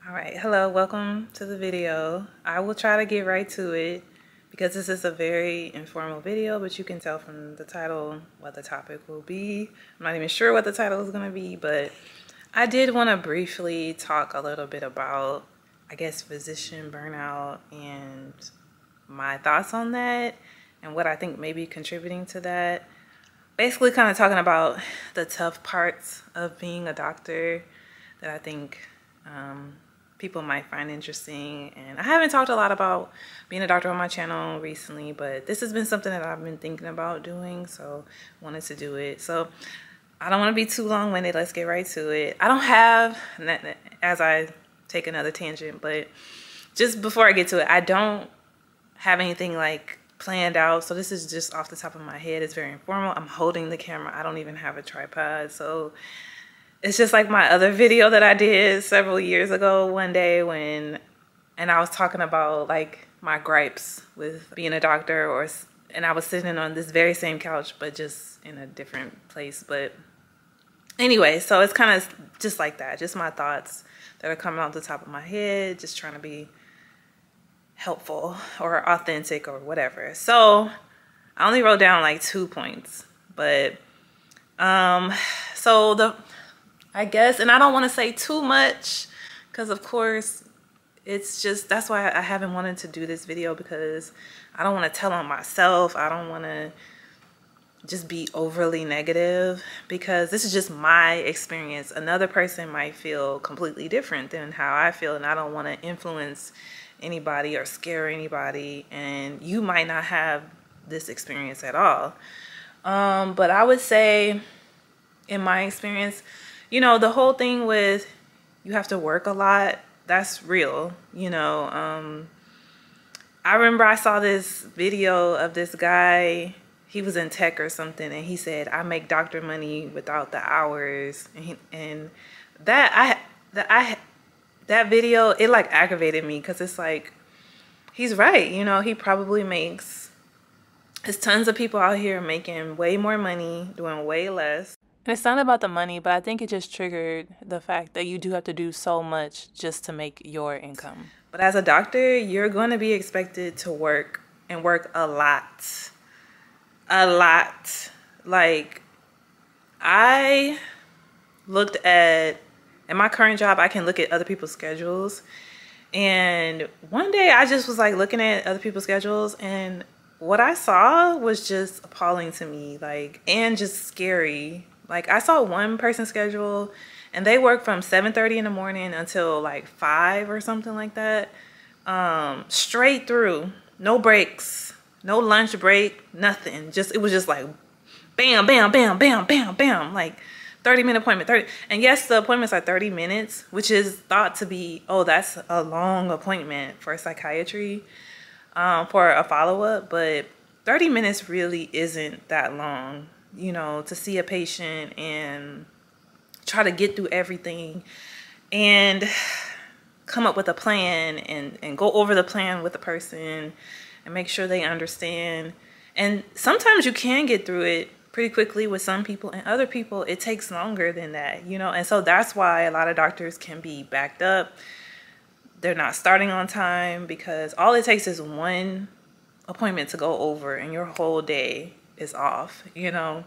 All right, hello, welcome to the video. I will try to get right to it because this is a very informal video, but you can tell from the title what the topic will be. I'm not even sure what the title is going to be, but I did want to briefly talk a little bit about, I guess, physician burnout and my thoughts on that and what I think may be contributing to that. Basically kind of talking about the tough parts of being a doctor that I think people might find interesting. And I haven't talked a lot about being a doctor on my channel recently, but this has been something that I've been thinking about doing, so wanted to do it. So I don't want to be too long-winded. Let's get right to it. I don't have, as I take another tangent, but just before I get to it, I don't have anything like planned out, so this is just off the top of my head. It's very informal. I'm holding the camera. I don't even have a tripod, so it's just like my other video that I did several years ago one day and I was talking about like my gripes with being a doctor, and I was sitting on this very same couch but just in a different place. But anyway, so it's kind of just like that, just my thoughts that are coming off the top of my head, just trying to be helpful or authentic or whatever. So I only wrote down like 2 points, but so I guess, and I don't want to say too much because of course it's just, that's why I haven't wanted to do this video, because I don't want to tell on myself. I don't want to just be overly negative because this is just my experience. Another person might feel completely different than how I feel, and I don't want to influence anybody or scare anybody, and you might not have this experience at all. But I would say in my experience, you know, the whole thing with you have to work a lot, that's real, you know. I remember I saw this video of this guy, he was in tech or something, and he said, I make doctor money without the hours. And that video, it like aggravated me because it's like, he's right, you know. He probably makes, there's tons of people out here making way more money, doing way less. And it's not about the money, but I think it just triggered the fact that you do have to do so much just to make your income. But as a doctor, you're going to be expected to work, and work a lot. A lot. Like, I looked at, in my current job, I can look at other people's schedules. And one day I just was like looking at other people's schedules, and what I saw was just appalling to me, like, and just scary. Like, I saw one person's schedule and they work from 7:30 in the morning until like 5 or something like that. Straight through, no breaks, no lunch break, nothing. Just, it was just like bam, bam, bam, bam, bam, bam, like 30-minute appointment, 30. And yes, the appointments are 30 minutes, which is thought to be, oh, that's a long appointment for psychiatry, for a follow-up, but 30 minutes really isn't that long, you know, to see a patient and try to get through everything and come up with a plan and go over the plan with the person and make sure they understand. And sometimes you can get through it pretty quickly with some people, and other people it takes longer than that, you know. And so that's why a lot of doctors can be backed up. They're not starting on time because all it takes is one appointment to go over and your whole day is off, you know.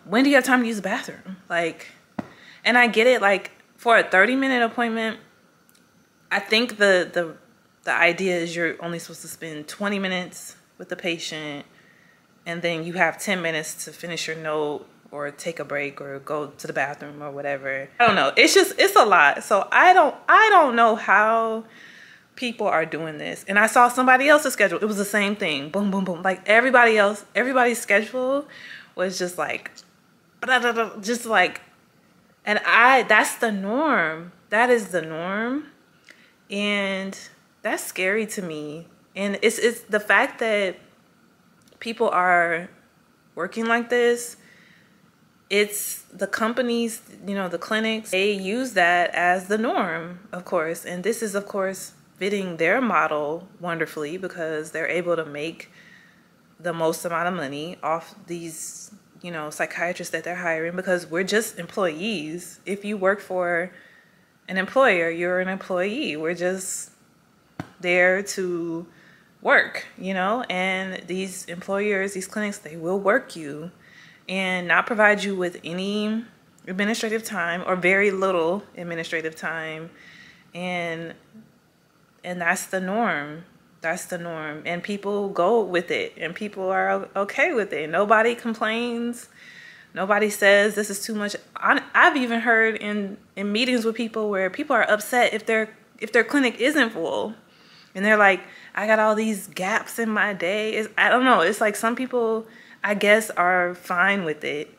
When do you have time to use the bathroom? Like, and I get it, like for a 30-minute appointment, I think the idea is you're only supposed to spend 20 minutes with the patient, and then you have 10 minutes to finish your note or take a break or go to the bathroom or whatever. I don't know. It's just, it's a lot. So I don't know how people are doing this. And I saw somebody else's schedule. It was the same thing. Boom, boom, boom. Like everybody's schedule was just like, just like, and that's the norm. That is the norm. And that's scary to me. And it's the fact that people are working like this. It's the companies, you know, the clinics, they use that as the norm, of course. And this is, of course, fitting their model wonderfully because they're able to make the most amount of money off these, you know, psychiatrists that they're hiring, because we're just employees. If you work for an employer, you're an employee. We're just there to work, you know, and these employers, these clinics, they will work you and not provide you with any administrative time or very little administrative time. And that's the norm. That's the norm. And people go with it, and people are okay with it. Nobody complains. Nobody says this is too much. I've even heard in meetings with people where people are upset if their clinic isn't full. And they're like, I got all these gaps in my day. I don't know. It's like some people, I guess, are fine with it.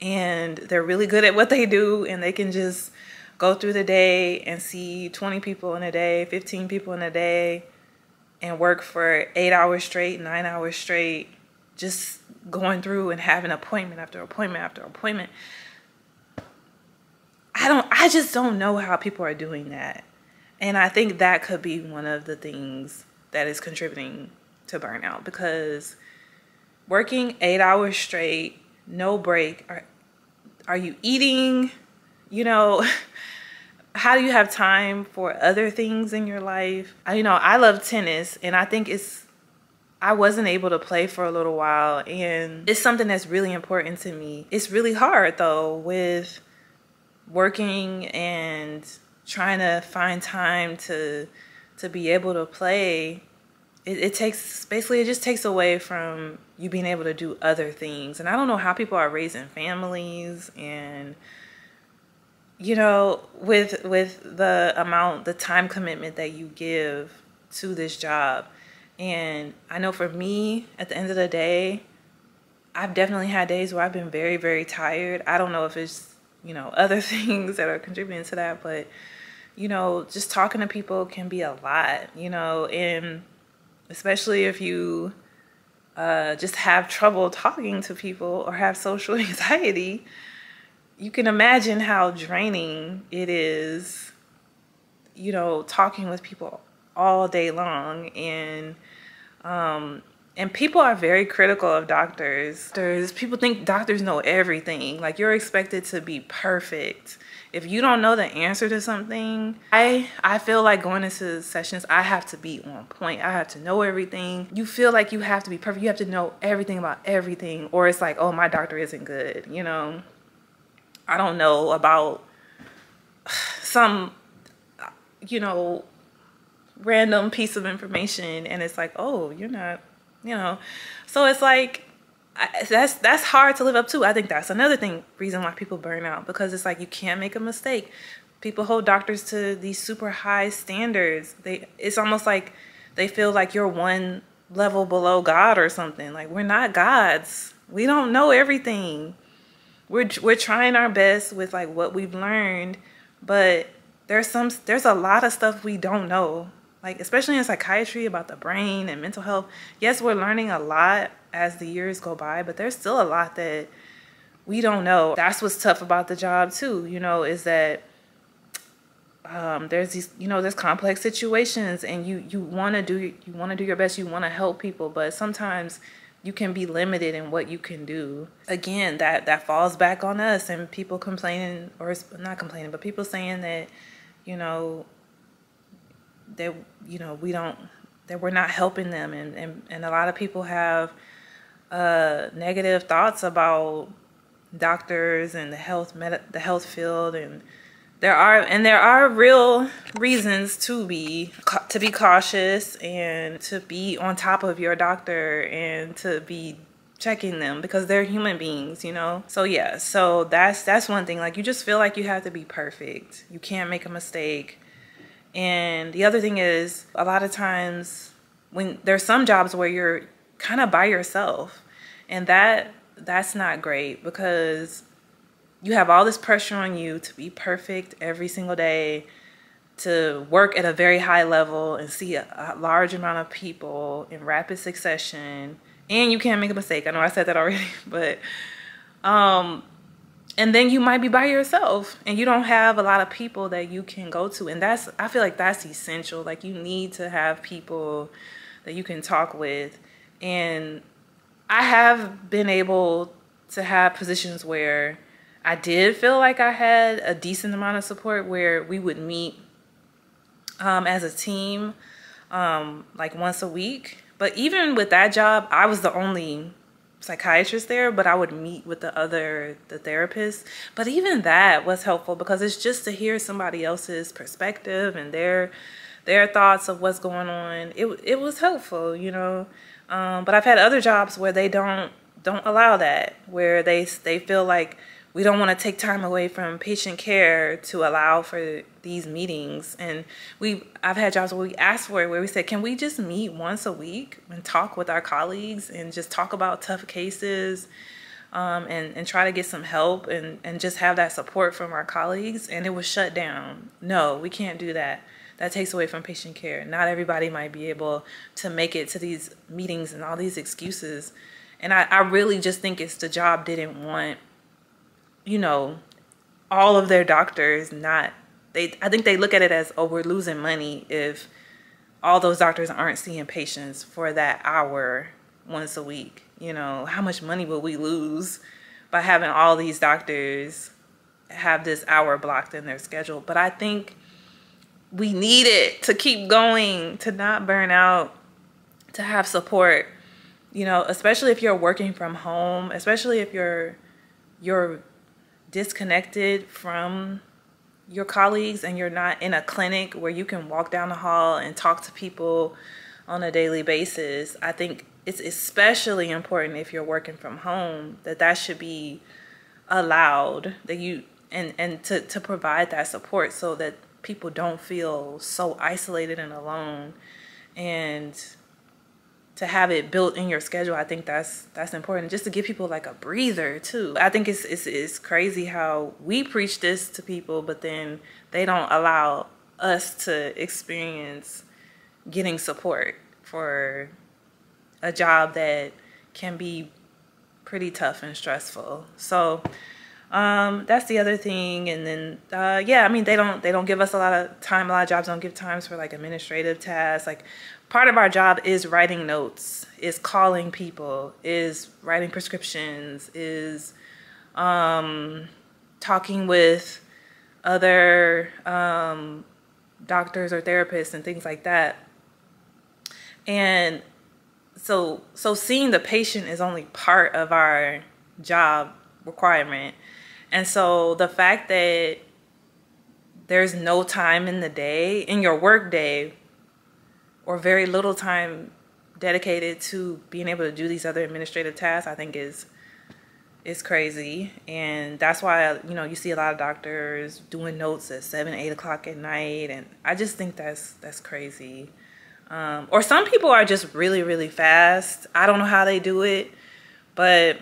And they're really good at what they do. And they can just go through the day and see 20 people in a day, 15 people in a day, and work for 8 hours straight, 9 hours straight, just going through and having appointment after appointment after appointment. I just don't know how people are doing that. And I think that could be one of the things that is contributing to burnout, because working 8 hours straight, no break, are you eating? You know, how do you have time for other things in your life? I love tennis, and I think I wasn't able to play for a little while, and it's something that's really important to me. It's really hard though with working and trying to find time to be able to play. It just takes away from you being able to do other things. And I don't know how people are raising families, and with the time commitment that you give to this job. And I know for me, at the end of the day, I've definitely had days where I've been very, very tired. I don't know if it's, other things that are contributing to that, but, just talking to people can be a lot, and especially if you just have trouble talking to people or have social anxiety, you can imagine how draining it is, talking with people all day long. And people are very critical of doctors. People think doctors know everything. Like, you're expected to be perfect. If you don't know the answer to something, I feel like going into sessions, I have to be on point. I have to know everything. You feel like you have to be perfect. You have to know everything about everything. Or it's like, oh, my doctor isn't good, I don't know about some, random piece of information, and it's like, oh, you're not, so it's like, that's hard to live up to. I think that's another reason why people burn out, because it's like you can't make a mistake. People hold doctors to these super high standards. It's almost like they feel like you're one level below God or something. Like, we're not gods. We don't know everything. We're trying our best with like what we've learned, but there's a lot of stuff we don't know. Like, especially in psychiatry, about the brain and mental health. Yes, we're learning a lot as the years go by, but there's still a lot that we don't know. That's what's tough about the job too, is that there's these, there's complex situations, and you want to do your best. You want to help people, but sometimes you can be limited in what you can do. Again, that falls back on us, and people complaining, or not complaining, but people saying that, that that we're not helping them, and a lot of people have negative thoughts about doctors and the health field, and there are real reasons to be cautious and to be on top of your doctor and to be checking them, because they're human beings, So yeah, so that's one thing. Like, you just feel like you have to be perfect. You can't make a mistake. And the other thing is, a lot of times when there's some jobs where you're kind of by yourself, and that's not great, because you have all this pressure on you to be perfect every single day, to work at a very high level and see a large amount of people in rapid succession, and you can't make a mistake. I know I said that already, but and then you might be by yourself, and you don't have a lot of people that you can go to. And I feel like that's essential. Like, you need to have people that you can talk with. And I have been able to have positions where I did feel like I had a decent amount of support where we would meet as a team like once a week. But even with that job, I was the only psychiatrist there, but I would meet with the therapists. But even that was helpful because it's just to hear somebody else's perspective and their thoughts of what's going on. It was helpful, you know. But I've had other jobs where they don't allow that, where they feel like we don't want to take time away from patient care to allow for these meetings. And I've had jobs where we asked for it, where we said, can we just meet once a week and talk with our colleagues and just talk about tough cases and try to get some help and just have that support from our colleagues? And it was shut down. No, we can't do that. That takes away from patient care. Not everybody might be able to make it to these meetings and all these excuses. And I really just think it's the job didn't want, you know, all of their doctors I think they look at it as, oh, we're losing money if all those doctors aren't seeing patients for that hour once a week. You know, how much money will we lose by having all these doctors have this hour blocked in their schedule? But I think we need it to keep going, to not burn out, to have support, you know, especially if you're working from home, especially if you're disconnected from your colleagues and you're not in a clinic where you can walk down the hall and talk to people on a daily basis. I think it's especially important if you're working from home that should be allowed, that you and to provide that support so that people don't feel so isolated and alone, and to have it built in your schedule. I think that's important, just to give people like a breather too. I think it's crazy how we preach this to people, but then they don't allow us to experience getting support for a job that can be pretty tough and stressful. So that's the other thing. And then yeah, I mean, they don't give us a lot of time. A lot of jobs don't give times for like administrative tasks. Like, part of our job is writing notes, is calling people, is writing prescriptions, is talking with other doctors or therapists and things like that. And so seeing the patient is only part of our job requirement. And so the fact that there's no time in the day, in your work day, or very little time dedicated to being able to do these other administrative tasks, I think is crazy. And that's why, you know, you see a lot of doctors doing notes at 7, 8 o'clock at night. And I just think that's crazy. Or some people are just really, really fast. I don't know how they do it, but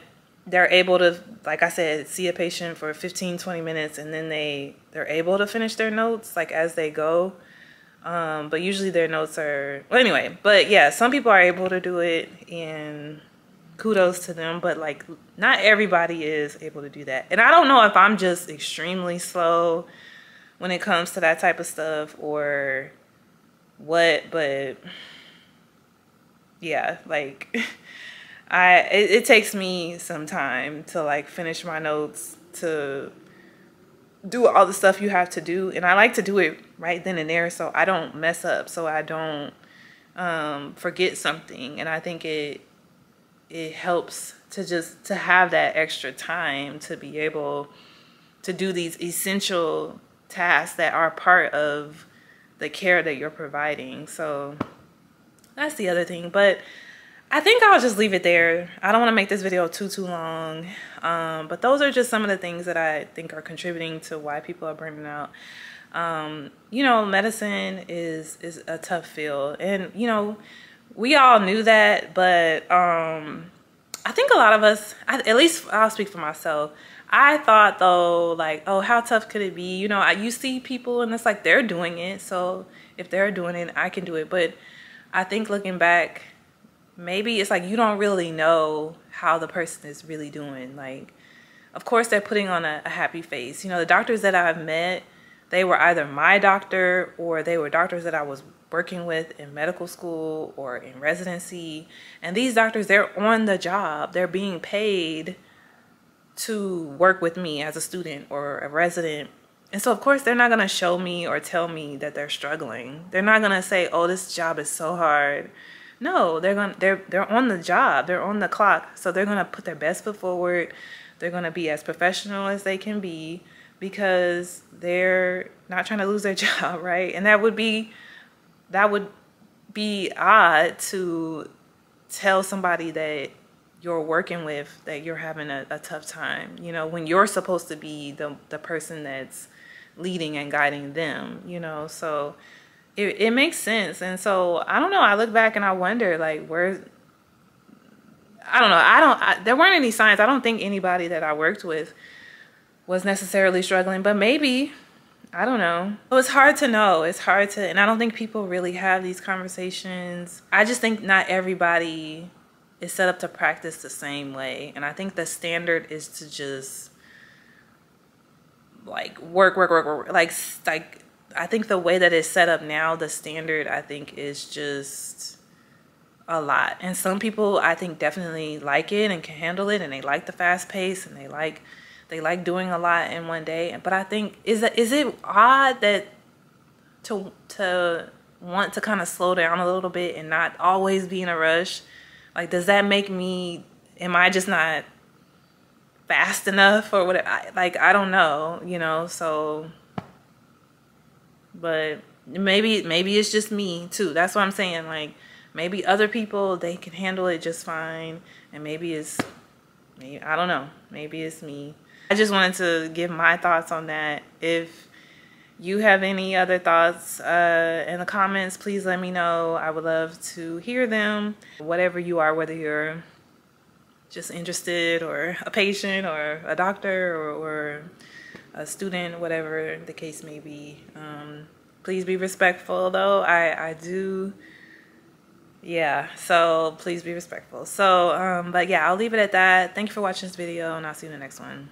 they're able to, like I said, see a patient for 15, 20 minutes, and then they're able to finish their notes like as they go. But usually their notes are, well, anyway, but yeah, some people are able to do it, and kudos to them, but like not everybody is able to do that. And I don't know if I'm just extremely slow when it comes to that type of stuff or what, but yeah, like it takes me some time to like finish my notes, to do all the stuff you have to do, and I like to do it right then and there so I don't mess up, so I don't forget something. And I think it helps to have that extra time to be able to do these essential tasks that are part of the care that you're providing. So that's the other thing. But I think I'll just leave it there. I don't want to make this video too long. But those are just some of the things that I think are contributing to why people are burning out. You know, medicine is a tough field. And, you know, we all knew that. But I think a lot of us, at least I'll speak for myself, I thought, though, like, oh, how tough could it be? You know, you see people and it's like they're doing it. So if they're doing it, I can do it. But I think looking back, maybe it's like you don't really know how the person is really doing. Like, of course, they're putting on a happy face. You know, the doctors that I've met, they were either my doctor or they were doctors that I was working with in medical school or in residency. And these doctors, they're on the job. They're being paid to work with me as a student or a resident. And so of course they're not going to show me or tell me that they're struggling. They're not going to say, oh, this job is so hard. No, they're on the job. They're on the clock. So they're going to put their best foot forward. They're going to be as professional as they can be because they're not trying to lose their job, right? And that would be odd to tell somebody that you're working with that you're having a tough time, you know, when you're supposed to be the person that's leading and guiding them, you know. So it makes sense. And so I don't know, I look back and I wonder, like, there weren't any signs. I don't think anybody that I worked with was necessarily struggling, but maybe, I don't know. So it's hard to know. It's hard to, and I don't think people really have these conversations. I just think not everybody is set up to practice the same way. And I think the standard is to just like work. Like I think the way that it's set up now, the standard, I think, is just a lot. And some people, I think, definitely like it and can handle it, and they like the fast pace, and they like doing a lot in one day. But I think, is it odd that to want to kind of slow down a little bit and not always be in a rush? Like, does that make me, am I just not fast enough or whatever? I don't know, you know, so, but maybe it's just me too. That's what I'm saying. Like, maybe other people, they can handle it just fine. And maybe I don't know, maybe it's me. I just wanted to give my thoughts on that. If you have any other thoughts in the comments, please let me know. I would love to hear them. Whatever you are, whether you're just interested or a patient or a doctor or a student, whatever the case may be. Please be respectful though. I do, yeah, so please be respectful. So, but yeah, I'll leave it at that. Thank you for watching this video, and I'll see you in the next one.